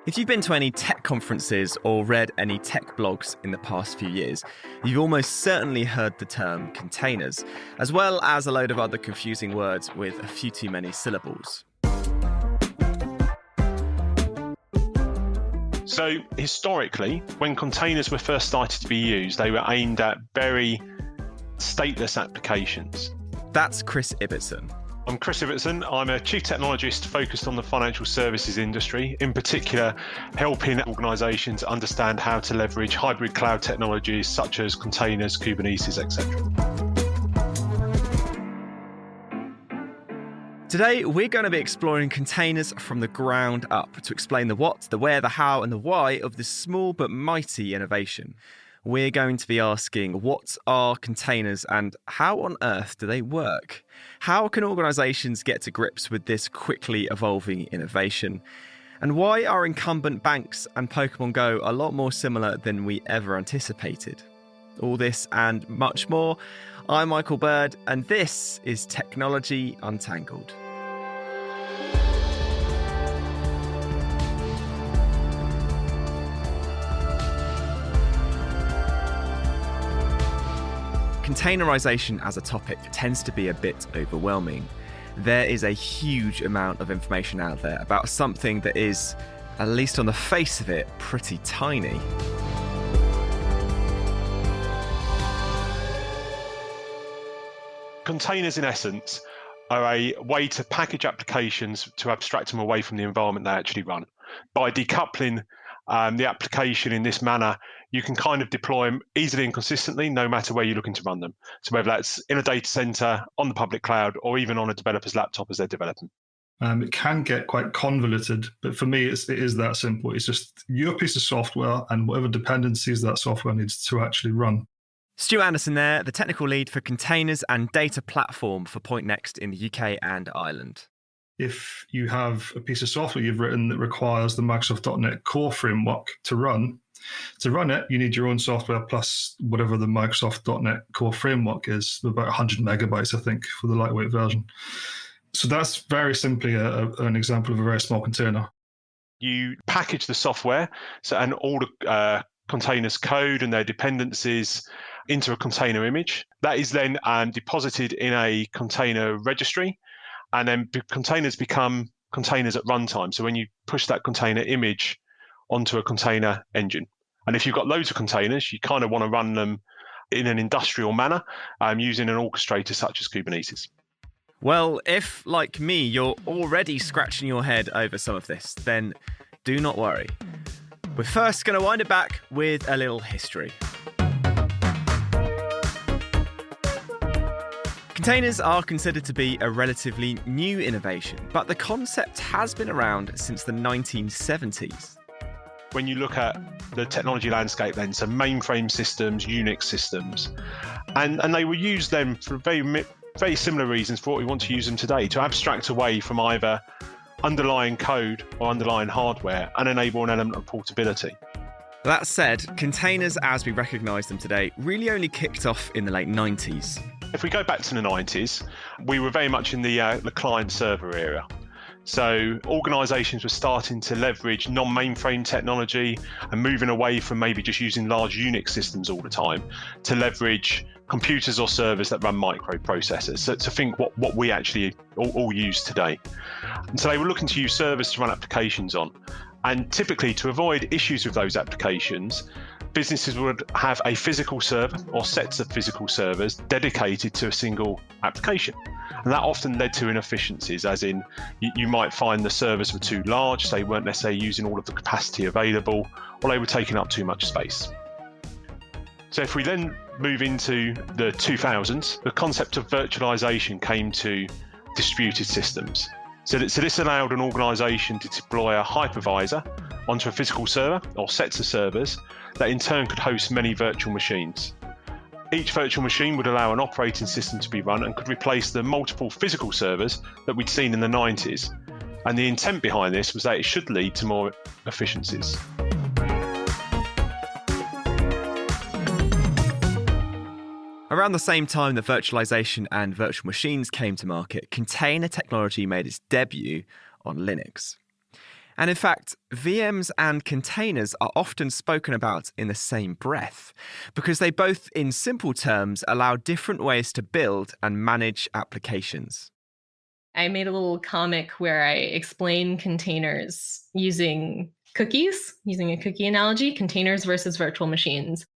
If you've been to any tech conferences or read any tech blogs in the past few years, you've almost certainly heard the term containers, as well as a load of other confusing words with a few too many syllables. So historically, when containers were first started to be used, they were aimed at very stateless applications. That's Chris Ibbitson. I'm Chris Ibbitson. I'm a chief technologist focused on the financial services industry, in particular helping organisations understand how to leverage hybrid cloud technologies such as containers, Kubernetes, etc. Today, we're going to be exploring containers from the ground up to explain the what, the where, the how and the why of this small but mighty innovation. We're going to be asking, what are containers and how on earth do they work? How can organisations get to grips with this quickly evolving innovation? And why are incumbent banks and Pokemon Go a lot more similar than we ever anticipated? All this and much more. I'm Michael Bird, and this is Technology Untangled. Containerization as a topic tends to be a bit overwhelming. There is a huge amount of information out there about something that is, at least on the face of it, pretty tiny. Containers, in essence, are a way to package applications to abstract them away from the environment they actually run. By decoupling the application in this manner, you can kind of deploy them easily and consistently, no matter where you're looking to run them. So whether that's in a data center, on the public cloud, or even on a developer's laptop as they're developing. It can get quite convoluted, but for me, it is that simple. It's just your piece of software and whatever dependencies that software needs to actually run. Stuart Anderson there, the technical lead for containers and data platform for PointNext in the UK and Ireland. If you have a piece of software you've written that requires the Microsoft.NET Core framework to run it, you need your own software plus whatever the Microsoft.NET Core framework is, about 100 megabytes, I think, for the lightweight version. So that's very simply an example of a very small container. You package the software and all the containers code and their dependencies into a container image. That is then deposited in a container registry, and then containers become containers at runtime. So when you push that container image onto a container engine, and if you've got loads of containers, you kind of want to run them in an industrial manner using an orchestrator such as Kubernetes. Well, if, like me, you're already scratching your head over some of this, then do not worry. We're first going to wind it back with a little history. Containers are considered to be a relatively new innovation, but the concept has been around since the 1970s. When you look at the technology landscape then, so mainframe systems, Unix systems, and they were used then for very similar reasons for what we want to use them today, to abstract away from either underlying code or underlying hardware and enable an element of portability. That said, containers as we recognise them today really only kicked off in the late 90s. If we go back to the 90s, we were very much in the client-server era. So organisations were starting to leverage non-mainframe technology and moving away from maybe just using large Unix systems all the time to leverage computers or servers that run microprocessors. So to think what we actually all use today. And so they were looking to use servers to run applications on. And typically, to avoid issues with those applications, businesses would have a physical server or sets of physical servers dedicated to a single application. And that often led to inefficiencies, as in you might find the servers were too large, they weren't necessarily using all of the capacity available, or they were taking up too much space. So if we then move into the 2000s, the concept of virtualization came to distributed systems. So this allowed an organisation to deploy a hypervisor onto a physical server or sets of servers that in turn could host many virtual machines. Each virtual machine would allow an operating system to be run and could replace the multiple physical servers that we'd seen in the 90s. And the intent behind this was that it should lead to more efficiencies. Around the same time that virtualization and virtual machines came to market, container technology made its debut on Linux. And in fact, VMs and containers are often spoken about in the same breath because they both, in simple terms, allow different ways to build and manage applications. I made a little comic where I explain containers using cookies, using a cookie analogy, containers versus virtual machines.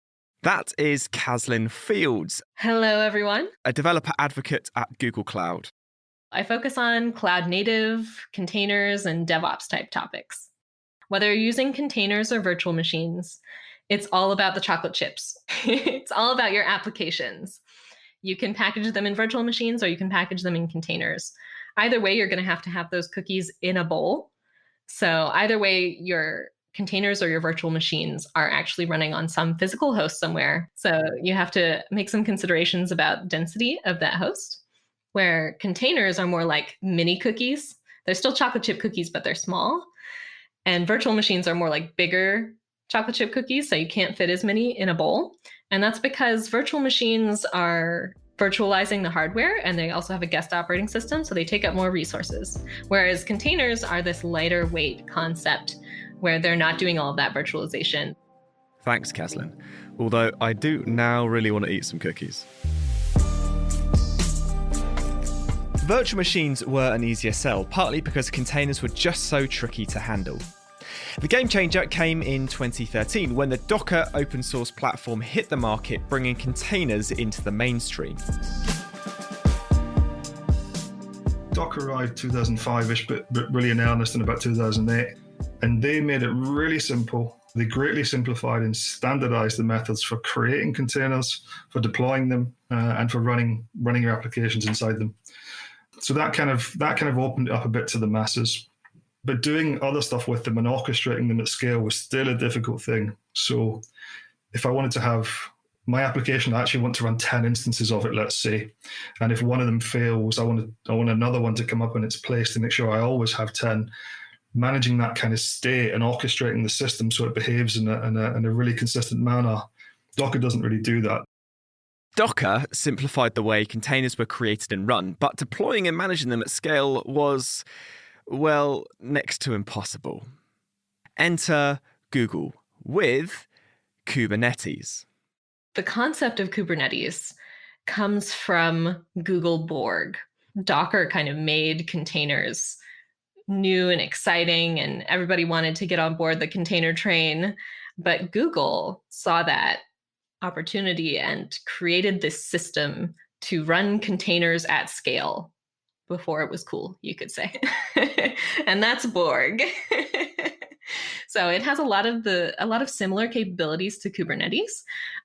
That is Kaslin Fields, Hello, everyone. a developer advocate at Google Cloud. I focus on cloud native, containers, and DevOps type topics. Whether you're using containers or virtual machines, it's all about the chocolate chips. It's all about your applications. You can package them in virtual machines or you can package them in containers. Either way, you're going to have those cookies in a bowl. So either way, your containers or your virtual machines are actually running on some physical host somewhere. So you have to make some considerations about density of that host, where containers are more like mini cookies. They're still chocolate chip cookies, but they're small. And virtual machines are more like bigger chocolate chip cookies, so you can't fit as many in a bowl. And that's because virtual machines are virtualizing the hardware, and they also have a guest operating system, so they take up more resources. Whereas containers are this lighter weight concept where they're not doing all of that virtualization. Thanks, Kaslin. Although I do now really want to eat some cookies. Virtual machines were an easier sell, partly because containers were just so tricky to handle. The game changer came in 2013 when the Docker open source platform hit the market, bringing containers into the mainstream. Docker arrived 2005-ish, but really in earnest in about 2008. And they made it really simple. They greatly simplified and standardized the methods for creating containers, for deploying them, and for running your applications inside them. So that kind of opened it up a bit to the masses. But doing other stuff with them and orchestrating them at scale was still a difficult thing. So if I wanted to have my application, I actually want to run 10 instances of it, let's say. And if one of them fails, I want another one to come up in its place to make sure I always have 10. Managing that kind of state and orchestrating the system so it behaves in a really consistent manner, Docker doesn't really do that. Docker simplified the way containers were created and run, but deploying and managing them at scale was, well, next to impossible. Enter Google with Kubernetes. The concept of Kubernetes comes from Google Borg. Docker kind of made containers new and exciting, and everybody wanted to get on board the container train. But Google saw that opportunity and created this system to run containers at scale before it was cool, you could say. And that's Borg. So it has a lot of similar capabilities to Kubernetes,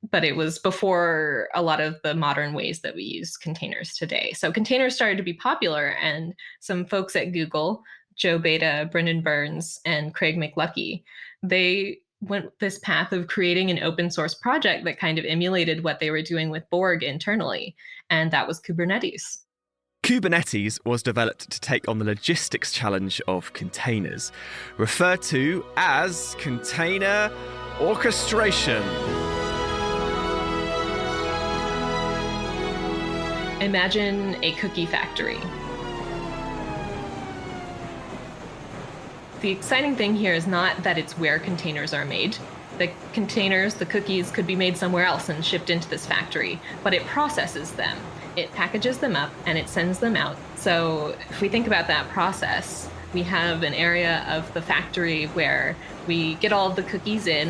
but it was before a lot of the modern ways that we use containers today. So containers started to be popular, and some folks at Google, Joe Beta, Brendan Burns, and Craig McLuckie, they went this path of creating an open source project that kind of emulated what they were doing with Borg internally, and that was Kubernetes. Kubernetes was developed to take on the logistics challenge of containers, referred to as container orchestration. Imagine a cookie factory. The exciting thing here is not that it's where containers are made. The containers, the cookies, could be made somewhere else and shipped into this factory, but it processes them. It packages them up and it sends them out. So if we think about that process, we have an area of the factory where we get all of the cookies in,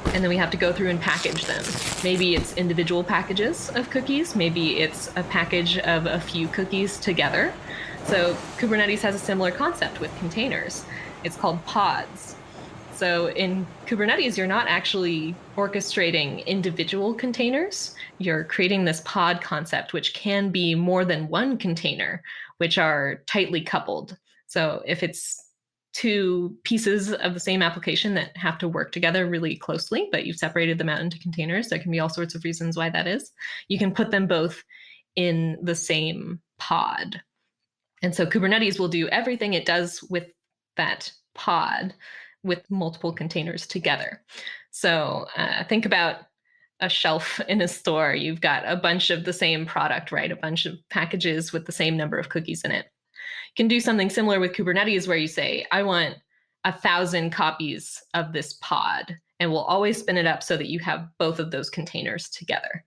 and then we have to go through and package them. Maybe it's individual packages of cookies. Maybe it's a package of a few cookies together. So Kubernetes has a similar concept with containers. It's called pods. So in Kubernetes, you're not actually orchestrating individual containers. You're creating this pod concept, which can be more than one container, which are tightly coupled. So if it's two pieces of the same application that have to work together really closely, but you've separated them out into containers, there can be all sorts of reasons why that is. You can put them both in the same pod. And so Kubernetes will do everything it does with that pod with multiple containers together. So think about a shelf in a store. You've got a bunch of the same product, right? A bunch of packages with the same number of cookies in it. You can do something similar with Kubernetes where you say, I want 1,000 copies of this pod, and we'll always spin it up so that you have both of those containers together.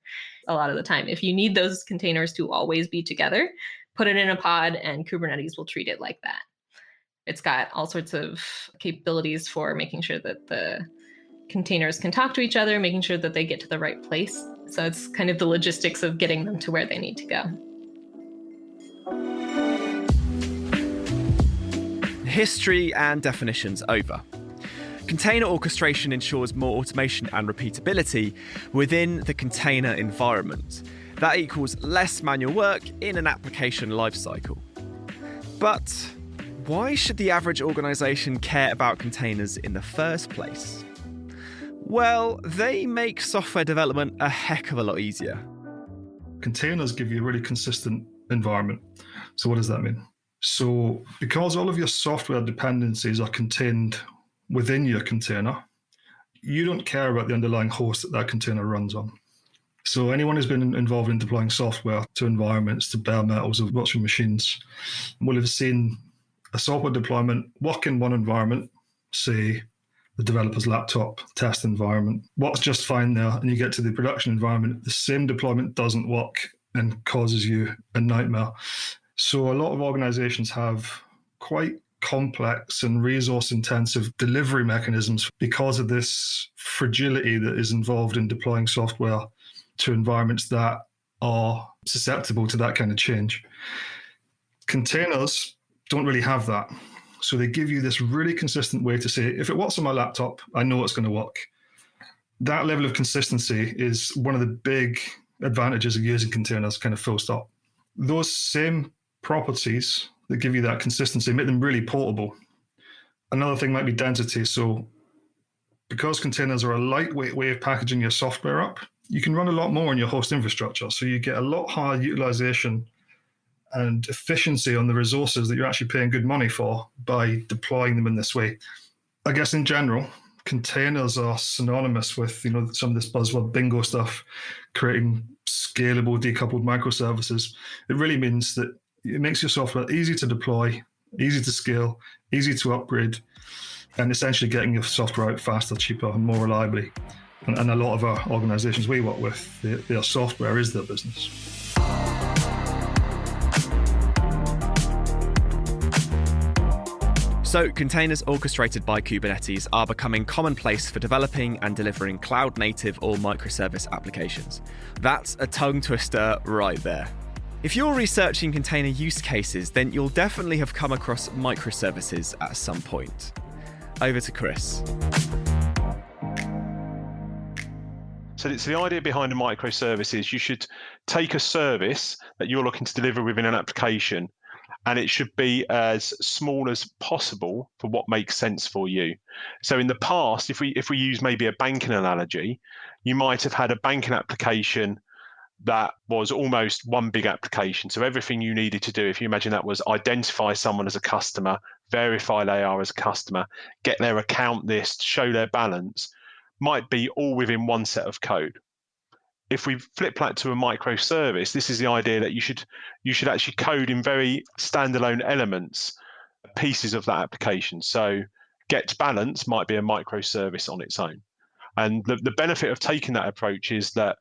A lot of the time, if you need those containers to always be together, put it in a pod and Kubernetes will treat it like that. It's got all sorts of capabilities for making sure that the containers can talk to each other, making sure that they get to the right place. So it's kind of the logistics of getting them to where they need to go. History and definitions over. Container orchestration ensures more automation and repeatability within the container environment. That equals less manual work in an application lifecycle. But why should the average organization care about containers in the first place? Well, they make software development a heck of a lot easier. Containers give you a really consistent environment. So what does that mean? So because all of your software dependencies are contained within your container, you don't care about the underlying host that container runs on. So anyone who's been involved in deploying software to environments, to bare metals or virtual machines, will have seen a software deployment work in one environment, say the developer's laptop test environment, works just fine there, and you get to the production environment, the same deployment doesn't work and causes you a nightmare. So a lot of organizations have quite complex and resource-intensive delivery mechanisms because of this fragility that is involved in deploying software to environments that are susceptible to that kind of change. Containers don't really have that. So they give you this really consistent way to say, if it works on my laptop, I know it's going to work. That level of consistency is one of the big advantages of using containers, kind of full stop. Those same properties that give you that consistency make them really portable. Another thing might be density. So because containers are a lightweight way of packaging your software up, you can run a lot more on your host infrastructure. So you get a lot higher utilization and efficiency on the resources that you're actually paying good money for by deploying them in this way. I guess in general, containers are synonymous with, some of this buzzword bingo stuff, creating scalable, decoupled microservices. It really means that it makes your software easy to deploy, easy to scale, easy to upgrade, and essentially getting your software out faster, cheaper, and more reliably. And a lot of our organizations we work with, their software is their business. So containers orchestrated by Kubernetes are becoming commonplace for developing and delivering cloud-native or microservice applications. That's a tongue twister right there. If you're researching container use cases, then you'll definitely have come across microservices at some point. Over to Chris. So the idea behind a microservice is you should take a service that you're looking to deliver within an application, and it should be as small as possible for what makes sense for you. So in the past, if we use maybe a banking analogy, you might have had a banking application that was almost one big application. So everything you needed to do, if you imagine that was identify someone as a customer, verify they are as a customer, get their account list, show their balance, might be all within one set of code. If we flip that to a microservice, this is the idea that you should actually code in very standalone elements, pieces of that application. So get balance might be a microservice on its own. And the benefit of taking that approach is that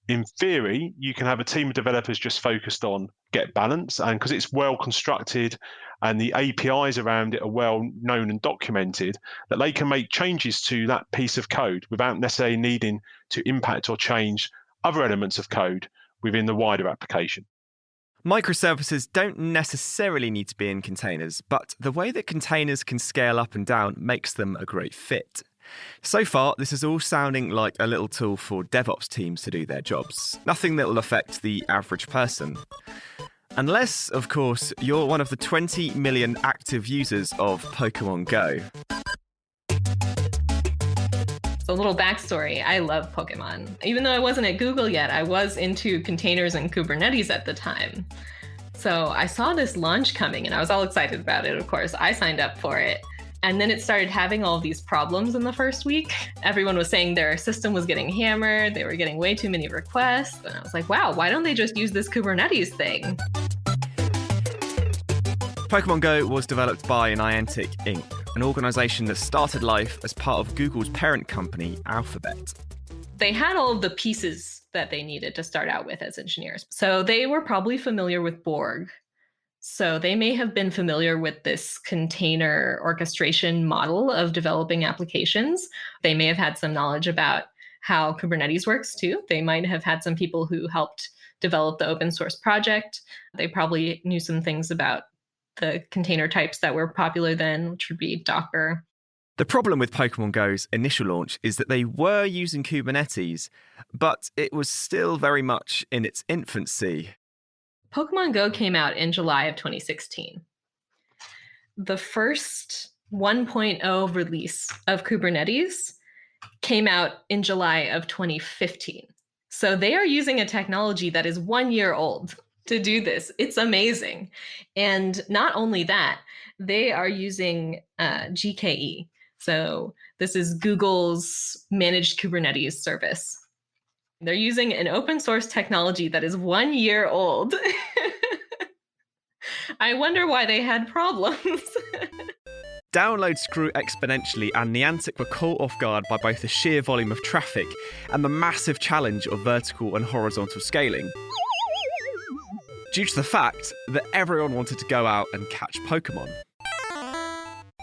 in theory, you can have a team of developers just focused on get balance, and because it's well constructed and the APIs around it are well known and documented, that they can make changes to that piece of code without necessarily needing to impact or change other elements of code within the wider application. Microservices don't necessarily need to be in containers, but the way that containers can scale up and down makes them a great fit. So far, this is all sounding like a little tool for DevOps teams to do their jobs. Nothing that will affect the average person. Unless, of course, you're one of the 20 million active users of Pokemon Go. So a little backstory, I love Pokemon. Even though I wasn't at Google yet, I was into containers and Kubernetes at the time. So I saw this launch coming and I was all excited about it, of course. I signed up for it. And then it started having all these problems in the first week. Everyone was saying their system was getting hammered. They were getting way too many requests. And I was like, wow, why don't they just use this Kubernetes thing? Pokemon Go was developed by Niantic Inc., an organization that started life as part of Google's parent company, Alphabet. They had all of the pieces that they needed to start out with as engineers. So they were probably familiar with Borg. So they may have been familiar with this container orchestration model of developing applications. They may have had some knowledge about how Kubernetes works too. They might have had some people who helped develop the open source project. They probably knew some things about the container types that were popular then, which would be Docker. The problem with Pokemon Go's initial launch is that they were using Kubernetes, but it was still very much in its infancy. Pokemon Go came out in July of 2016. The first 1.0 release of Kubernetes came out in July of 2015. So they are using a technology that is 1 year old to do this. It's amazing. And not only that, they are using GKE. So this is Google's managed Kubernetes service. They're using an open source technology that is 1 year old. I wonder why they had problems. Downloads grew exponentially, and Niantic were caught off guard by both the sheer volume of traffic and the massive challenge of vertical and horizontal scaling, due to the fact that everyone wanted to go out and catch Pokemon.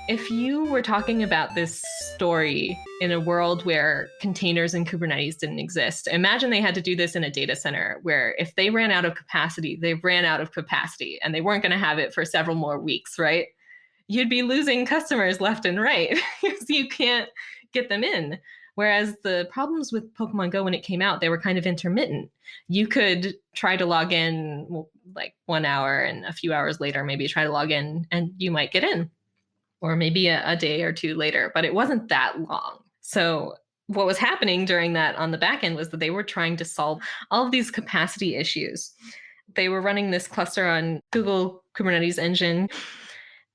If you were talking about this story in a world where containers and Kubernetes didn't exist, imagine they had to do this in a data center where if they ran out of capacity, they ran out of capacity and they weren't going to have it for several more weeks, right? You'd be losing customers left and right because you can't get them in. Whereas the problems with Pokemon Go when it came out, they were kind of intermittent. You could try to log in like 1 hour and a few hours later, maybe try to log in and you might get in. Or maybe a day or two later, but it wasn't that long. So what was happening during that on the back end was that they were trying to solve all of these capacity issues. They were running this cluster on Google Kubernetes engine,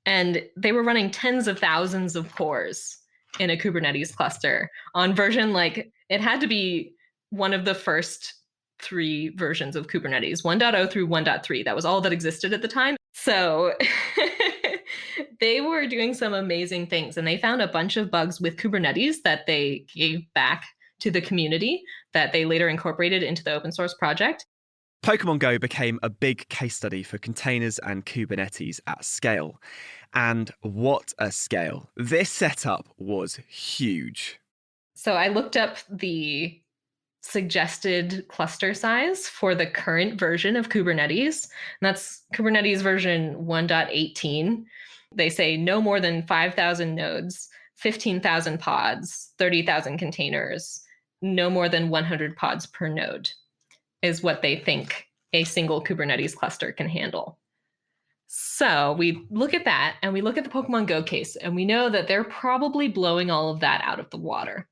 and they were running tens of thousands of cores in a Kubernetes cluster on version, like it had to be one of the first 3 versions of Kubernetes, 1.0 through 1.3. That was all that existed at the time. So they were doing some amazing things, and they found a bunch of bugs with Kubernetes that they gave back to the community that they later incorporated into the open source project. Pokemon Go became a big case study for containers and Kubernetes at scale. And what a scale. This setup was huge. So I looked up the suggested cluster size for the current version of Kubernetes. And that's Kubernetes version 1.18. They say no more than 5,000 nodes, 15,000 pods, 30,000 containers, no more than 100 pods per node is what they think a single Kubernetes cluster can handle. So we look at that and we look at the Pokemon Go case, and we know that they're probably blowing all of that out of the water.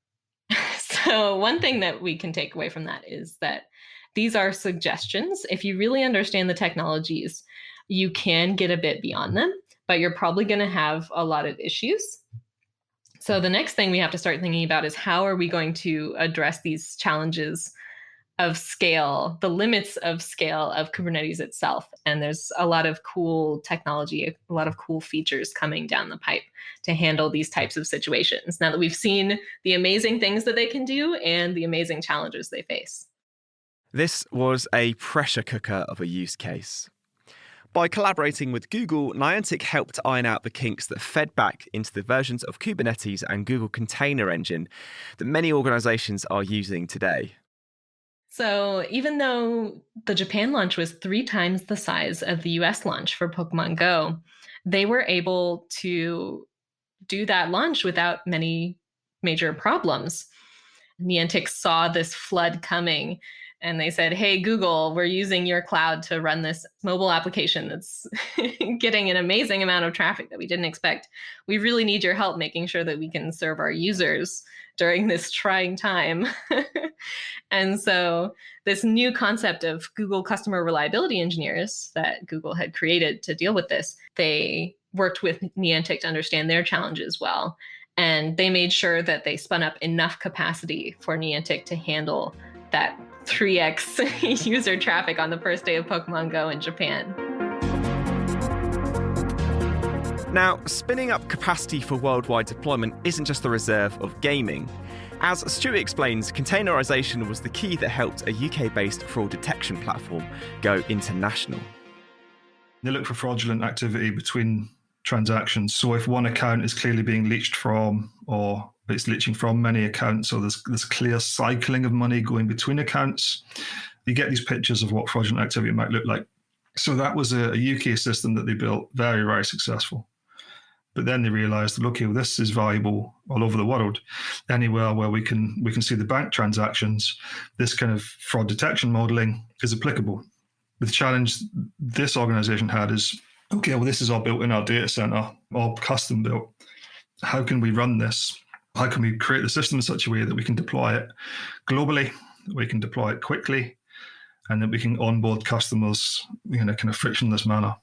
So one thing that we can take away from that is that these are suggestions. If you really understand the technologies, you can get a bit beyond them, but you're probably going to have a lot of issues. So the next thing we have to start thinking about is how are we going to address these challenges of scale, the limits of scale of Kubernetes itself. And there's a lot of cool technology, a lot of cool features coming down the pipe to handle these types of situations, now that we've seen the amazing things that they can do and the amazing challenges they face. This was a pressure cooker of a use case. By collaborating with Google, Niantic helped iron out the kinks that fed back into the versions of Kubernetes and Google Container Engine that many organizations are using today. So even though the Japan launch was 3 times the size of the US launch for Pokemon Go, they were able to do that launch without many major problems. Niantic saw this flood coming and they said, hey, Google, we're using your cloud to run this mobile application that's getting an amazing amount of traffic that we didn't expect. We really need your help making sure that we can serve our users during this trying time. And so this new concept of Google customer reliability engineers that Google had created to deal with this, they worked with Niantic to understand their challenges well. And they made sure that they spun up enough capacity for Niantic to handle that 3x user traffic on the first day of Pokemon Go in Japan. Now, spinning up capacity for worldwide deployment isn't just the reserve of gaming. As Stuart explains, containerization was the key that helped a UK-based fraud detection platform go international. They look for fraudulent activity between transactions. So if one account is clearly being leached from, or it's leaching from many accounts, or there's clear cycling of money going between accounts, you get these pictures of what fraudulent activity might look like. So that was a UK system that they built, very, very successful. But then they realized, okay, well, this is valuable all over the world. Anywhere where we can see the bank transactions, this kind of fraud detection modeling is applicable. The challenge this organization had is, okay, well, this is all built in our data center, all custom built. How can we run this? How can we create the system in such a way that we can deploy it globally, we can deploy it quickly, and that we can onboard customers in a kind of frictionless manner?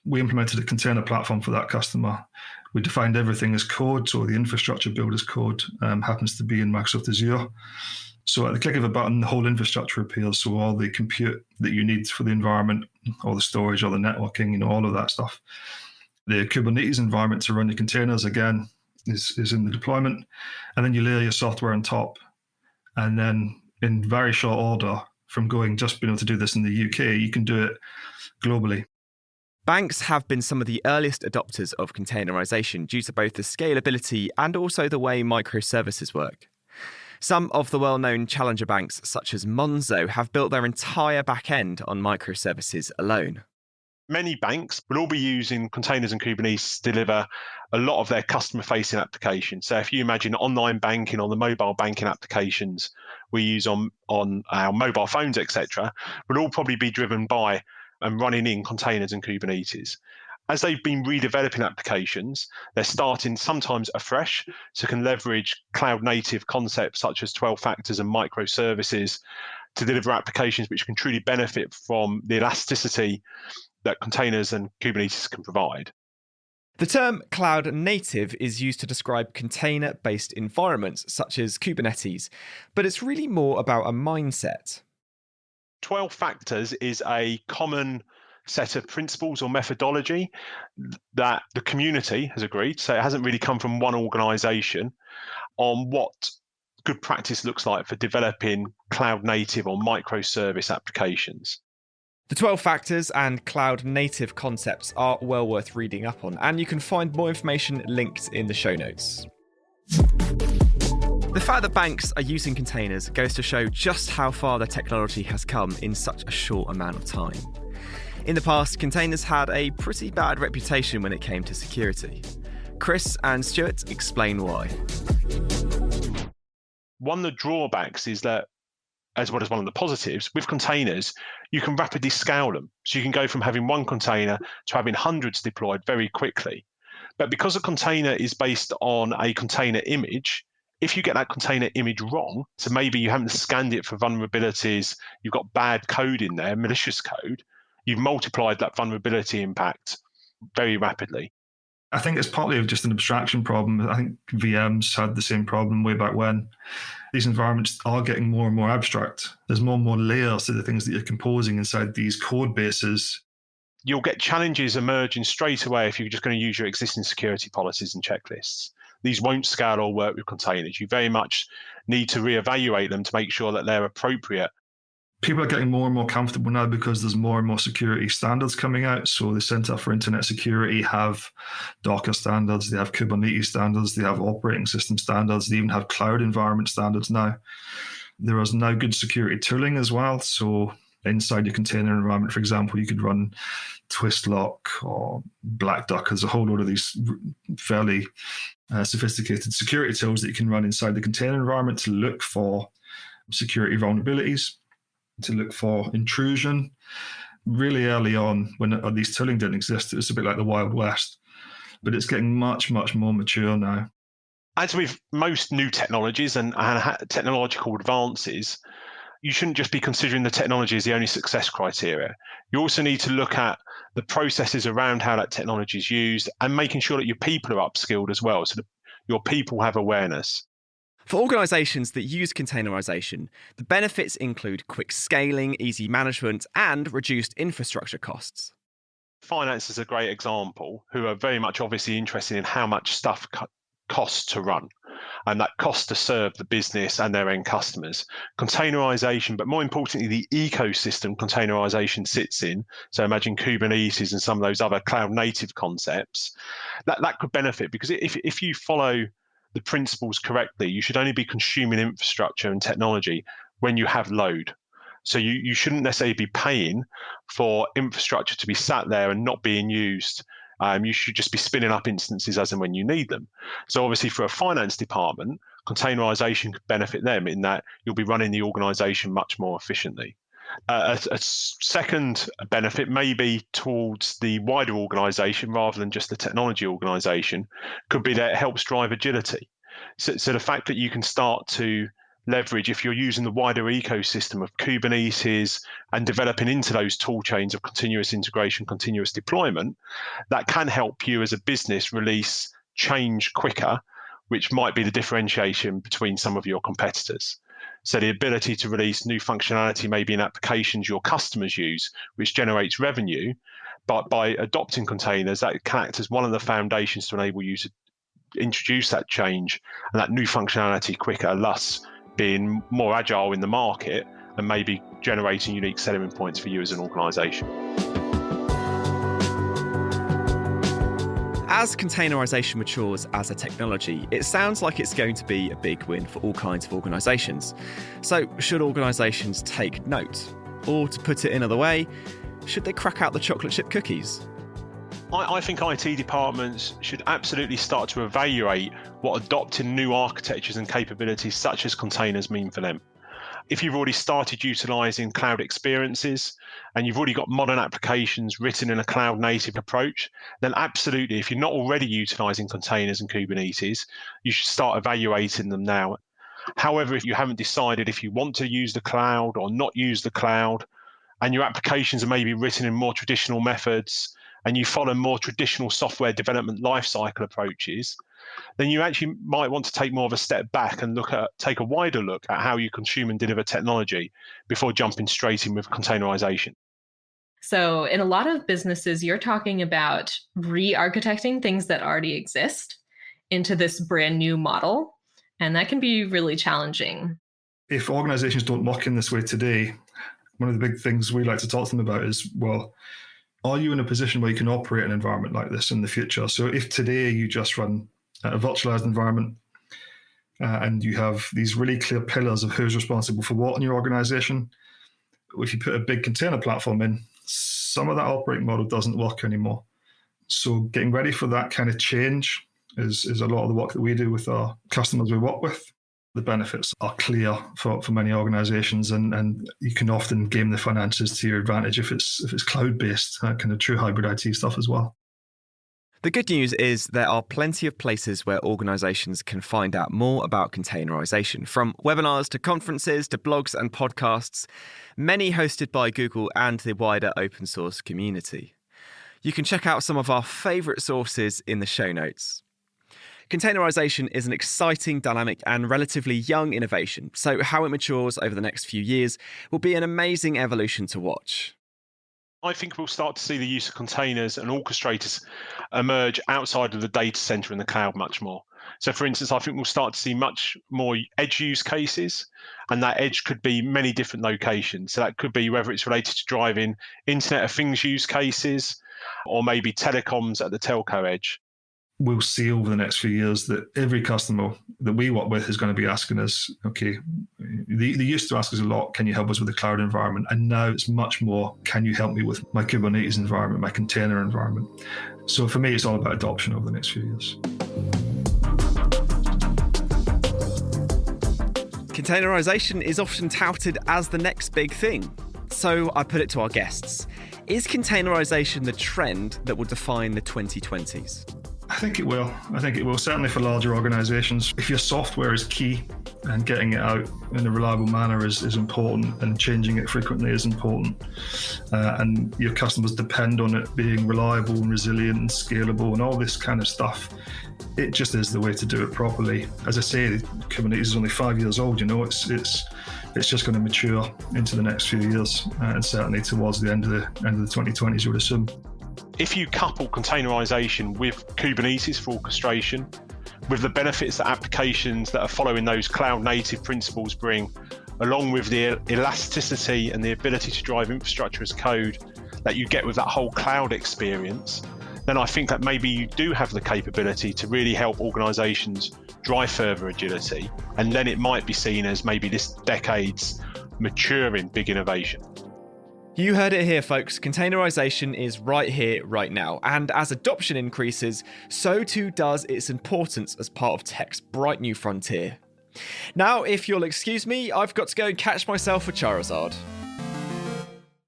We implemented a container platform for that customer. We defined everything as code, so the infrastructure build as code happens to be in Microsoft Azure. So at the click of a button, the whole infrastructure appears. So all the compute that you need for the environment, all the storage, all the networking, all of that stuff. The Kubernetes environment to run your containers, again, is in the deployment. And then you layer your software on top. And then in very short order, from just being able to do this in the UK, you can do it globally. Banks have been some of the earliest adopters of containerization due to both the scalability and also the way microservices work. Some of the well-known challenger banks, such as Monzo, have built their entire back-end on microservices alone. Many banks will all be using containers and Kubernetes to deliver a lot of their customer-facing applications. So if you imagine online banking or the mobile banking applications we use on our mobile phones, etc., will all probably be driven by and running in containers and Kubernetes. As they've been redeveloping applications, they're starting sometimes afresh, so can leverage cloud-native concepts such as 12 factors and microservices to deliver applications which can truly benefit from the elasticity that containers and Kubernetes can provide. The term cloud native is used to describe container-based environments such as Kubernetes, but it's really more about a mindset. 12 factors is a common set of principles or methodology that the community has agreed, so it hasn't really come from one organization, on what good practice looks like for developing cloud native or microservice applications. The 12 factors and cloud native concepts are well worth reading up on, and you can find more information linked in the show notes. The fact that banks are using containers goes to show just how far the technology has come in such a short amount of time. In the past, containers had a pretty bad reputation when it came to security. Chris and Stuart explain why. One of the drawbacks is that, as well as one of the positives, with containers, you can rapidly scale them. So you can go from having one container to having hundreds deployed very quickly. But because a container is based on a container image, if you get that container image wrong, so maybe you haven't scanned it for vulnerabilities, you've got bad code in there, malicious code, you've multiplied that vulnerability impact very rapidly. I think it's partly just an abstraction problem. I think VMs had the same problem way back when. These environments are getting more and more abstract. There's more and more layers to the things that you're composing inside these code bases. You'll get challenges emerging straight away if you're just going to use your existing security policies and checklists. These won't scale or work with containers. You very much need to reevaluate them to make sure that they're appropriate. People are getting more and more comfortable now because there's more and more security standards coming out. So the Center for Internet Security have Docker standards, they have Kubernetes standards, they have operating system standards, they even have cloud environment standards now. There is now good security tooling as well. So inside your container environment, for example, you could run Twistlock or Black Duck. There's a whole lot of these fairly sophisticated security tools that you can run inside the container environment to look for security vulnerabilities, to look for intrusion. Really early on, when these tooling didn't exist, it was a bit like the Wild West, but it's getting much, much more mature now. As with most new technologies and technological advances, you shouldn't just be considering the technology as the only success criteria. You also need to look at the processes around how that technology is used and making sure that your people are upskilled as well, so that your people have awareness. For organisations that use containerisation, the benefits include quick scaling, easy management, and reduced infrastructure costs. Finance is a great example, who are very much obviously interested in how much stuff costs to run, and that costs to serve the business and their end customers. Containerization, but more importantly, the ecosystem containerization sits in. So imagine Kubernetes and some of those other cloud native concepts. That could benefit, because if you follow the principles correctly, you should only be consuming infrastructure and technology when you have load. So you shouldn't necessarily be paying for infrastructure to be sat there and not being used. You should just be spinning up instances as and when you need them. So obviously for a finance department, containerization could benefit them in that you'll be running the organization much more efficiently. A second benefit may be towards the wider organization rather than just the technology organization, could be that it helps drive agility. So the fact that you can start to leverage, if you're using the wider ecosystem of Kubernetes and developing into those tool chains of continuous integration, continuous deployment, that can help you as a business release change quicker, which might be the differentiation between some of your competitors. So the ability to release new functionality maybe in applications your customers use, which generates revenue, but by adopting containers, that can act as one of the foundations to enable you to introduce that change and that new functionality quicker, thus being more agile in the market and maybe generating unique selling points for you as an organization. As containerization matures as a technology, it sounds like it's going to be a big win for all kinds of organizations. So should organizations take note? Or to put it another way, should they crack out the chocolate chip cookies? I think IT departments should absolutely start to evaluate what adopting new architectures and capabilities such as containers mean for them. If you've already started utilizing cloud experiences and you've already got modern applications written in a cloud native approach, then absolutely, if you're not already utilizing containers and Kubernetes, you should start evaluating them now. However, if you haven't decided if you want to use the cloud or not use the cloud, and your applications are maybe written in more traditional methods, and you follow more traditional software development lifecycle approaches, then you actually might want to take more of a step back and take a wider look at how you consume and deliver technology before jumping straight in with containerization. So in a lot of businesses, you're talking about re-architecting things that already exist into this brand new model, and that can be really challenging. If organizations don't work in this way today, one of the big things we like to talk to them about is, well, are you in a position where you can operate an environment like this in the future? So if today you just run a virtualized environment and you have these really clear pillars of who's responsible for what in your organization, if you put a big container platform in, some of that operating model doesn't work anymore. So getting ready for that kind of change is a lot of the work that we do with our customers we work with. The benefits are clear for many organizations, and you can often game the finances to your advantage if it's cloud-based, kind of true hybrid IT stuff as well. The good news is there are plenty of places where organizations can find out more about containerization, from webinars to conferences to blogs and podcasts, many hosted by Google and the wider open source community. You can check out some of our favourite sources in the show notes. Containerization is an exciting, dynamic and relatively young innovation, so how it matures over the next few years will be an amazing evolution to watch. I think we'll start to see the use of containers and orchestrators emerge outside of the data center and the cloud much more. So for instance, I think we'll start to see much more edge use cases, and that edge could be many different locations. So that could be whether it's related to driving Internet of Things use cases or maybe telecoms at the telco edge. We'll see over the next few years that every customer that we work with is going to be asking us, okay, they used to ask us a lot, can you help us with the cloud environment? And now it's much more, can you help me with my Kubernetes environment, my container environment? So for me, it's all about adoption over the next few years. Containerization is often touted as the next big thing. So I put it to our guests. Is containerization the trend that will define the 2020s? I think it will. Certainly for larger organizations. If your software is key and getting it out in a reliable manner is important, and changing it frequently is important, and your customers depend on it being reliable and resilient and scalable and all this kind of stuff, it just is the way to do it properly. As I say, Kubernetes is only 5 years old. It's just going to mature into the next few years, and certainly towards the end of the 2020s, you would assume. If you couple containerization with Kubernetes for orchestration, with the benefits that applications that are following those cloud native principles bring, along with the elasticity and the ability to drive infrastructure as code that you get with that whole cloud experience, then I think that maybe you do have the capability to really help organizations drive further agility. And then it might be seen as maybe this decade's maturing big innovation. You heard it here, folks. Containerization is right here, right now. And as adoption increases, so too does its importance as part of tech's bright new frontier. Now, if you'll excuse me, I've got to go and catch myself a Charizard.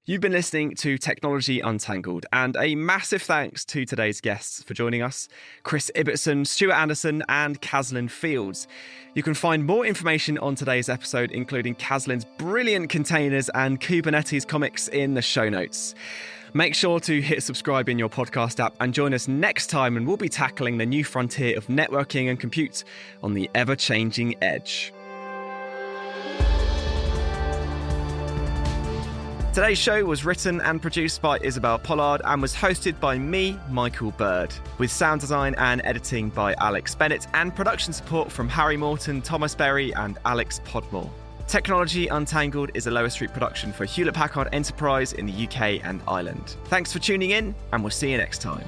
You've been listening to Technology Untangled, and a massive thanks to today's guests for joining us, Chris Ibbitson, Stuart Anderson, and Kaslin Fields. You can find more information on today's episode, including Kaslin's brilliant containers and Kubernetes comics, in the show notes. Make sure to hit subscribe in your podcast app and join us next time, and we'll be tackling the new frontier of networking and compute on the ever-changing edge. Today's show was written and produced by Isabel Pollard and was hosted by me, Michael Bird, with sound design and editing by Alex Bennett and production support from Harry Morton, Thomas Berry and Alex Podmore. Technology Untangled is a Lower Street production for Hewlett-Packard Enterprise in the UK and Ireland. Thanks for tuning in, and we'll see you next time.